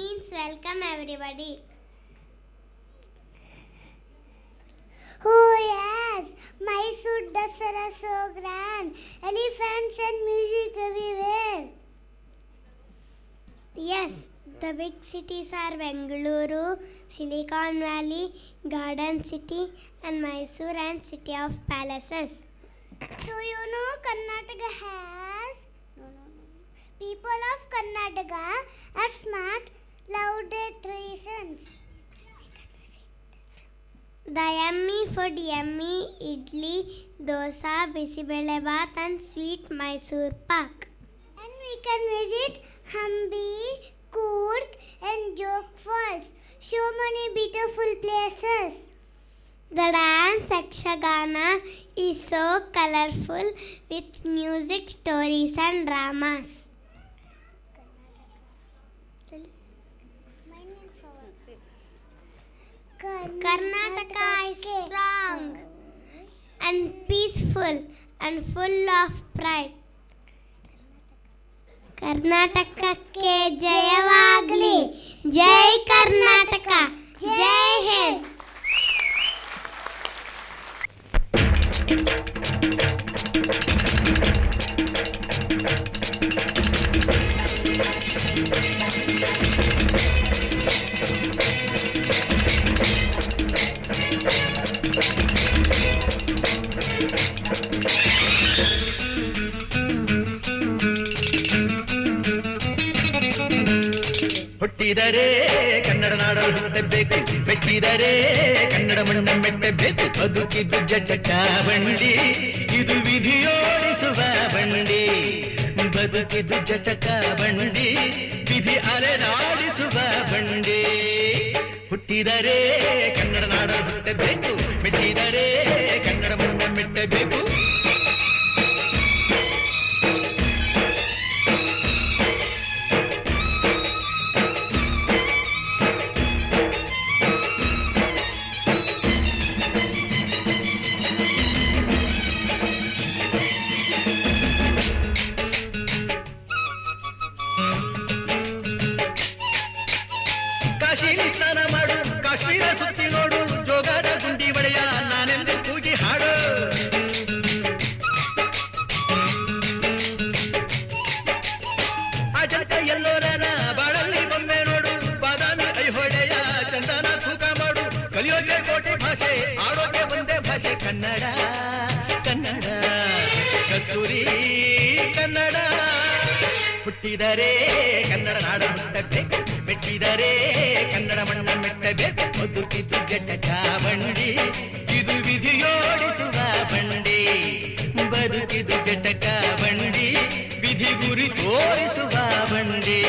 means welcome everybody. Oh yes, Mysore Dasara so grand, elephants and music everywhere. Yes, the big cities are Bengaluru, Silicon Valley, Garden City and Mysore and City of Palaces. So you know Karnataka has people of Karnataka are smart, louded reasons. The yummy food, yummy idli, dosa, bisibelebath and sweet Mysore pak. And we can visit Hampi, Coorg and Jog Falls. So many beautiful places. The dance Yakshagana is so colorful with music, stories and dramas. Karnataka is strong and peaceful and full of pride. ಕರ್ನಾಟಕಕ್ಕೆ ಜಯವಾಗಲಿ. ಜೈ ಕರ್ನಾಟಕ, ಜೈ ಹಿಂದ್. ಹುಟ್ಟಿದರೆ ಕನ್ನಡ ನಾಡಲು ಹುಟ್ಟಬೇಕು, ಮೆಟ್ಟಿದರೆ ಕನ್ನಡ ಮಣ್ಣ ಮೆಟ್ಟಬೇಕು. ಬದುಕಿದ್ದು ಜಟಕ ಬಂಡಿ, ಇದು ವಿಧಿಯೋಡಿಸುವ ಬಂಡಿ. ಬದುಕಿದ್ದು ಜಟಕ ಬಂಡಿ, ವಿಧಿ ಅಲೆದಾಡಿಸುವ ಬಂಡಿ. ಹುಟ್ಟಿದರೆ ಕನ್ನಡ ನಾಡಲು ಹುಟ್ಟಬೇಕು, ಮೆಟ್ಟಿದರೆ ಕನ್ನಡ ಮಣ್ಣ ಮೆಟ್ಟಬೇಕು. ಕಾಶಿಲಿ ಸ್ನಾನ ಮಾಡು, ಕಾಶ್ಮೀರ ಸುತ್ತಿ ನೋಡು, ಜೋಗದ ಗುಂಡಿ ಒಡೆಯ ನಾನೆಂದು ಕೂಗಿ ಹಾಡು. ಅಜಂತ ಎಲ್ಲೋರನ ಬಾಳಲ್ಲಿ ಬೊಮ್ಮೆ ನೋಡು, ಬಾದಾಮಿ ಐಹೊಳೆಯ ಚಂದನ ತೂಕ ಮಾಡು. ಕಲಿಯೋಕೆ ಕೋಟಿ ಭಾಷೆ, ಆಡೋಕೆ ಒಂದೇ ಭಾಷೆ ಕನ್ನಡ. ಕನ್ನಡ ಕಸ್ತೂರಿ ಕನ್ನಡ. ಹುಟ್ಟಿದರೆ ಕನ್ನಡ ನಾಡ ಹುಟ್ಟಬೇಕು, ಮೆಟ್ಟಿದರೆ ಕನ್ನಡ ಮಣ್ಣ ಮೆಟ್ಟಬೇಕು. ಬದುಕಿದ್ದು ಜಟಕ ಬಂಡಿ, ಇದು ವಿಧಿಯೋಡಿಸುವ ಬಂಡಿ. ಬದುಕಿದ್ದು ಜಟಕ ಬಂಡಿ, ವಿಧಿ ಗುರಿ ತೋರಿಸುವ ಬಂಡಿ.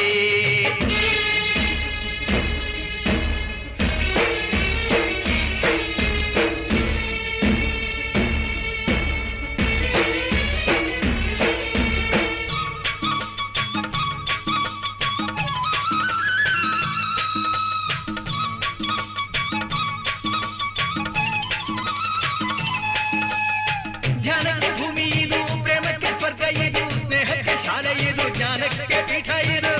ಧ್ಯಾನಕ್ಕೆ ಭೂಮಿ ಇದು, ಪ್ರೇಮಕ್ಕೆ ಸ್ವರ್ಗ ಇದು, ಸ್ನೇಹಕ್ಕೆ ಶಾಲೆ ಇದು, ಜ್ಞಾನಕ್ಕೆ ಪೀಠ ಇದು.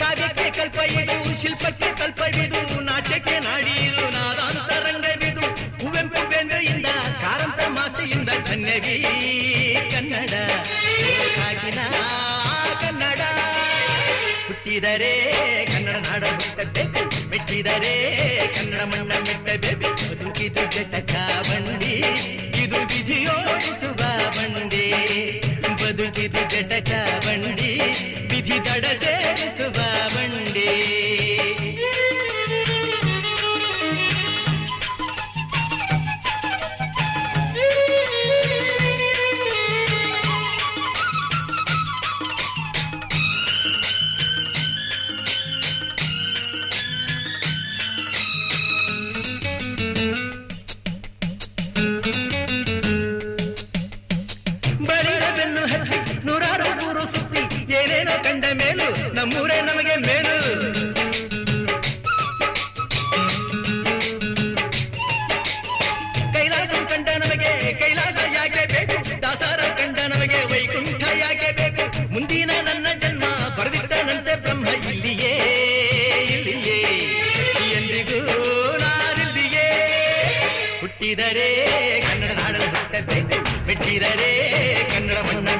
ಕಾವ್ಯಕ್ಕೆ ಕಲ್ಪ ಇದು, ಶಿಲ್ಪಕ್ಕೆ ಕಲ್ಪವಿದು, ನಾಟ್ಯಕ್ಕೆ ನಾಡಿ ಇದು, ನಾದಾಂತರಂಗವಿದು. ಕುವೆಂಪು ಬೇಂದ್ರೆಯಿಂದ, ಕಾರಂತ ಮಾಸ್ತಿಯಿಂದ ಧನ್ಯವಿ ಕನ್ನಡ. ಕಾಗಿನ ಕನ್ನಡ. ಹುಟ್ಟಿದರೆ ಕನ್ನಡ ನಾಡ ಹುಟ್ಟಬೇಕು, ಮೆಟ್ಟಿದರೆ ಕನ್ನಡ ಮಣ್ಣ ಮೆಟ್ಟಬೇಕು. ಬದುಕಿದು ಜಟಕ ಬಂಡಿ, ಇದು ವಿಧಿಯೋಡಿಸುವ ಬಂಡಿ. ಬದುಕಿದು ಜಟಕ ಬಂಡಿ, ವಿಧಿ ದಡ ಸೇರಿಸುವ ಬಂಡಿ. ಬಳಿರ ಬೆನ್ನು ಹತ್ತಿ ನೂರಾರು ಊರು ಸುತ್ತಿ, ಏನೇನೋ ಕಂಡ ಮೇಲು ನಮ್ಮೂರೇ ನಮಗೆ ಮೇಲು. ಕೈಲಾಸ ಕಂಡ ನಮಗೆ ಕೈಲಾಸ ಯಾಕೆ ಬೇಕು, ದಾಸರ ಕಂಡ ನಮಗೆ ವೈಕುಂಠ ಮೆಟ್ಟಿದರೆ ಕನ್ನಡ ನಾಡಲು ಹುಟ್ಟಬೇಕು, ಮೆಟ್ಟಿದರೆ ಕನ್ನಡ ಮಣ್ಣ